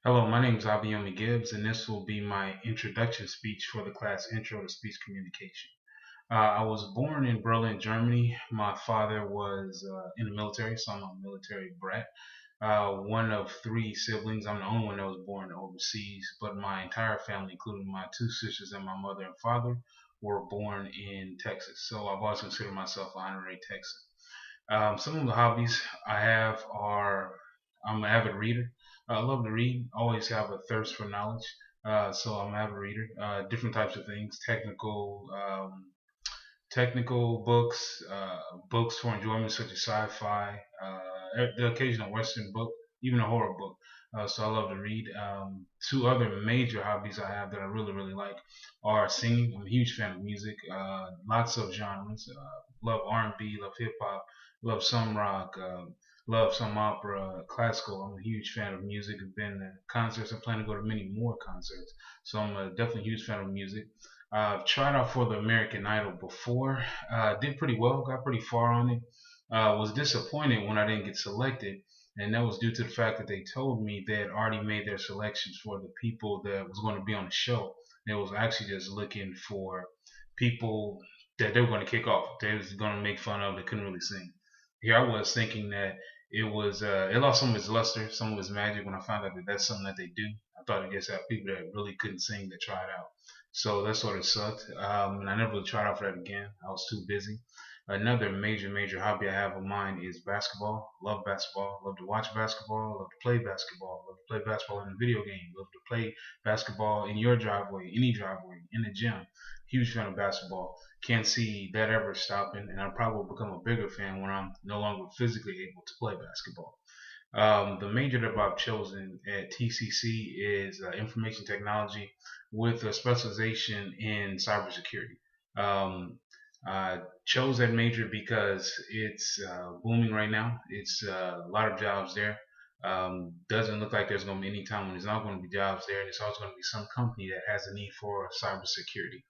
Hello, my name is Gibbs, and this will be my introduction speech for the class Intro to Speech Communication. I was born in Berlin, Germany. My father was in the military, so I'm a military brat. One of three siblings. I'm the only one that was born overseas, but my entire family, including my two sisters and my mother and father, were born in Texas. So I've always considered myself an honorary Texan. Some of the hobbies I have are I'm an avid reader. I love to read. Always have a thirst for knowledge. So I'm an avid reader. Different types of things, technical books, books for enjoyment such as sci-fi, the occasional Western book, even a horror book. So I love to read. Two other major hobbies I have that I really like are singing. I'm a huge fan of music. Lots of genres. Love R&B, love hip hop, love some rock, love some opera, classical. I'm a huge fan of music. I've been to concerts. I plan to go to many more concerts. So I'm definitely a huge fan of music. I've tried out for the American Idol before. Did pretty well, got pretty far on it. Was disappointed when I didn't get selected, and that was due to the fact that they told me they had already made their selections for the people that was going to be on the show. They was actually just looking for people that they were going to kick off. They was going to make fun of. They couldn't really sing. Here I was thinking that it lost some of its luster, some of its magic when I found out that that's something that they do. I thought I guess have people that really couldn't sing to try it out. So that sort of sucked. And I never really tried out for that again. I was too busy. Another major hobby I have of mine is basketball. Love basketball. Love to watch basketball. Love to play basketball. Love to play basketball in a video game. Love to play basketball in your driveway, any driveway, in the gym. Huge fan of basketball. Can't see that ever stopping, and I'll probably become a bigger fan when I'm no longer physically able to play basketball. The major that I've chosen at TCC is information technology with a specialization in cybersecurity. Um, I chose that major because it's booming right now. It's a lot of jobs there. Doesn't look like there's going to be any time when there's not going to be jobs there, and it's always going to be some company that has a need for cybersecurity.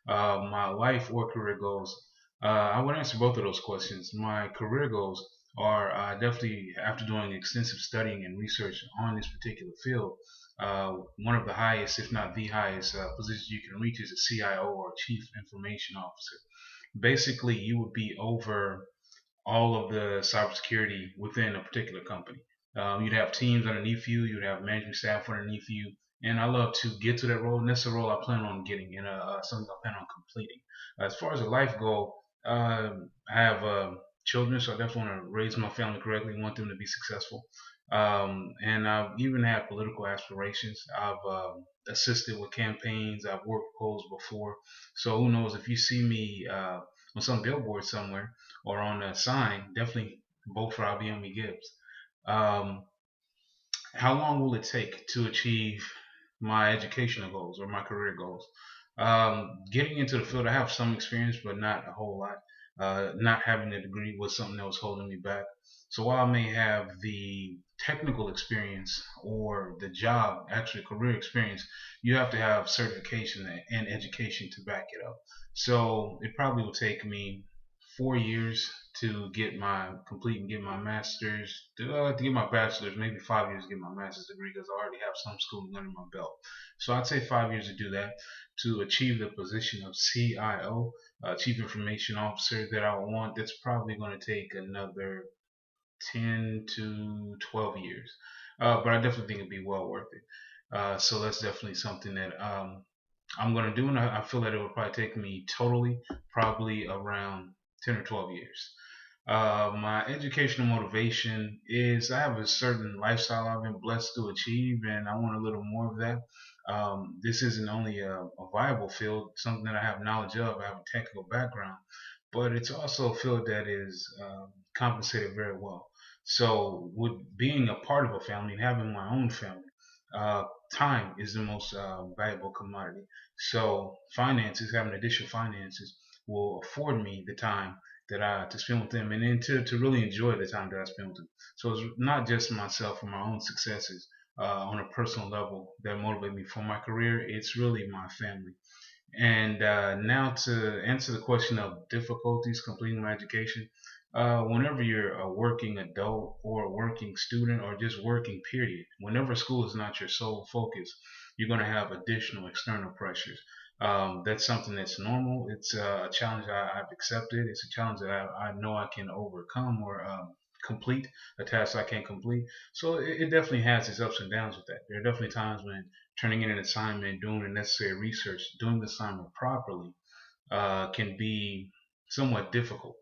My life or career goals. I would answer both of those questions. My career goals are definitely after doing extensive studying and research on this particular field. One of the highest, if not the highest, positions you can reach is a CIO or Chief Information Officer. Basically, you would be over all of the cybersecurity within a particular company. You'd have teams underneath you, you'd have management staff underneath you, and I love to get to that role, and that's a role I plan on getting and something I plan on completing. As far as a life goal, I have children, so I definitely want to raise my family correctly, want them to be successful. And I've even had political aspirations. I've assisted with campaigns. I've worked polls before. So who knows if you see me on some billboard somewhere or on a sign, definitely vote for IBM Gibbs. Um, how long will it take to achieve my educational goals or my career goals? Getting into the field, I have some experience, but not a whole lot. Not having a degree was something that was holding me back. So while I may have the technical experience or the job, actually career experience, you have to have certification and education to back it up. So it probably will take me 4 years to get my complete and get my master's, to get my bachelor's, maybe 5 years to get my master's degree because I already have some schooling under my belt. So I'd say 5 years to do that to achieve the position of CIO, Chief Information Officer that I want. That's probably going to take another 10 to 12 years. But I definitely think it'd be well worth it. So that's definitely something that I'm going to do, and I feel that it would probably take me totally probably around 10 or 12 years. My educational motivation is I have a certain lifestyle I've been blessed to achieve, and I want a little more of that. This isn't only a viable field, something that I have knowledge of. I have a technical background, but it's also a field that is compensated very well. So, with being a part of a family and having my own family, uh, time is the most valuable commodity. So, finances, having additional finances, will afford me the time that I to spend with them, and then to really enjoy the time that I spend with them. So it's not just myself and my own successes on a personal level that motivate me for my career. It's really my family. And now to answer the question of difficulties completing my education, whenever you're a working adult or a working student or just working period, whenever school is not your sole focus, you're going to have additional external pressures. That's something that's normal. It's a challenge I've accepted. It's a challenge that I know I can overcome or complete a task I can't complete. So it definitely has its ups and downs with that. There are definitely times when turning in an assignment, doing the necessary research, doing the assignment properly can be somewhat difficult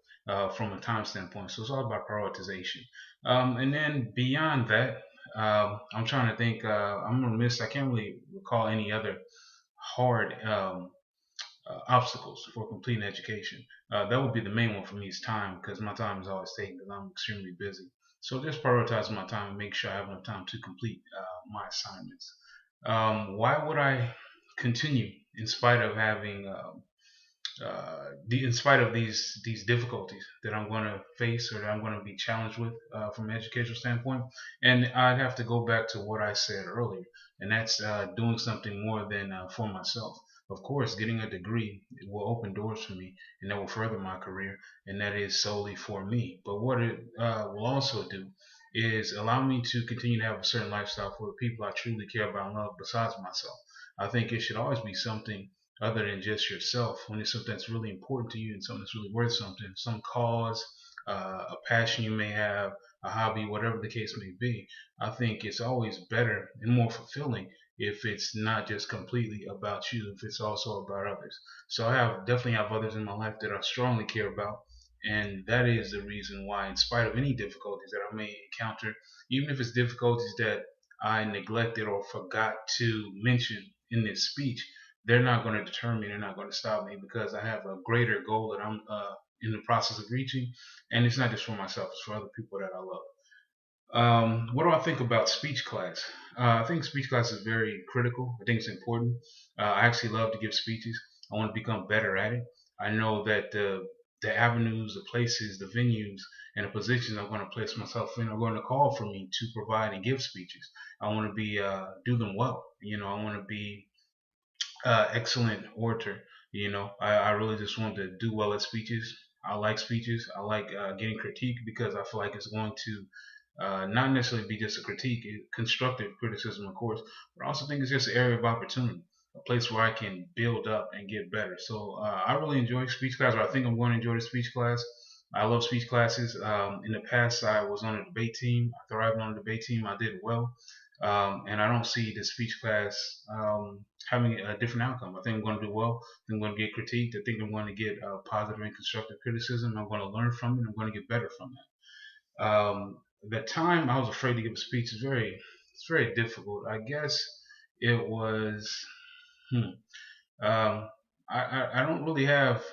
from a time standpoint. So it's all about prioritization. And then beyond that, I'm trying to think. I'm remiss. I can't really recall any other hard obstacles for completing education. That would be the main one for me is time because my time is always taken because I'm extremely busy. So just prioritize my time and make sure I have enough time to complete my assignments. Why would I continue in spite of having in spite of these difficulties that I'm going to face or that I'm going to be challenged with from an educational standpoint? And I'd have to go back to what I said earlier, and that's doing something more than for myself. Of course, getting a degree will open doors for me, and that will further my career, and that is solely for me. But what it will also do is allow me to continue to have a certain lifestyle for the people I truly care about and love besides myself. I think it should always be something other than just yourself. When it's something that's really important to you and something that's really worth something, some cause, a passion you may have, a hobby, whatever the case may be, I think it's always better and more fulfilling if it's not just completely about you, if it's also about others. So I have definitely have others in my life that I strongly care about, and that is the reason why, in spite of any difficulties that I may encounter, even if it's difficulties that I neglected or forgot to mention in this speech, they're not going to deter me. They're not going to stop me because I have a greater goal that I'm in the process of reaching, and it's not just for myself; it's for other people that I love. What do I think about speech class? I think speech class is very critical. I think it's important. I actually love to give speeches. I want to become better at it. I know that the avenues, the places, the venues, and the positions I'm going to place myself in are going to call for me to provide and give speeches. I want to be do them well. I want to be excellent orator. I really just want to do well at speeches. I like speeches. I like getting critique because I feel like it's going to not necessarily be just a critique, constructive criticism, of course, but I also think it's just an area of opportunity, a place where I can build up and get better. So I really enjoy speech class, or I think I'm going to enjoy the speech class. I love speech classes. In the past, I was on a debate team. I thrived on a debate team. I did well. And I don't see the speech class having a different outcome. I think I'm going to do well. I think I'm going to get critiqued. I think I'm going to get positive and constructive criticism. I'm going to learn from it. I'm going to get better from it. The time I was afraid to give a speech is it's very difficult. I guess it was. Hmm, um, I don't really have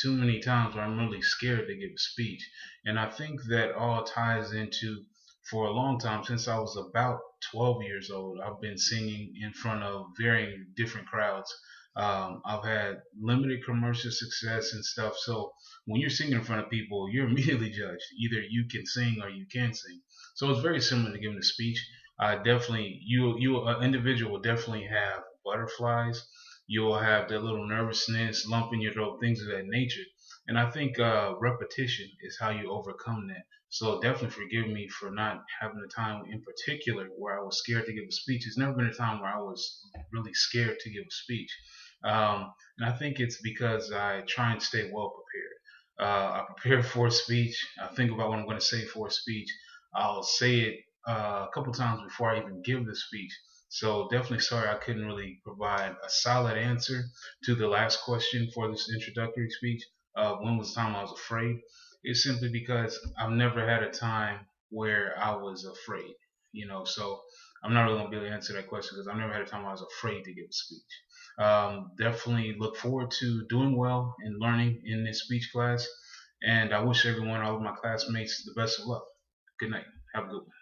too many times where I'm really scared to give a speech. And I think that all ties into, for a long time, since I was about 12 years old, I've been singing in front of varying different crowds. I've had limited commercial success and stuff. So when you're singing in front of people, you're immediately judged. Either you can sing or you can't sing. So it's very similar to giving a speech. Definitely, an individual will definitely have butterflies. You'll have that little nervousness, lump in your throat, things of that nature. And I think repetition is how you overcome that. So definitely forgive me for not having a time in particular where I was scared to give a speech. There's never been a time where I was really scared to give a speech. And I think it's because I try and stay well prepared. I prepare for a speech. I think about what I'm going to say for a speech. I'll say it a couple times before I even give the speech. So definitely sorry I couldn't really provide a solid answer to the last question for this introductory speech. When was the time I was afraid? It's simply because I've never had a time where I was afraid. So I'm not really gonna be able to answer that question because I've never had a time I was afraid to give a speech. Definitely look forward to doing well and learning in this speech class. And I wish everyone, all of my classmates, the best of luck. Good night. Have a good one.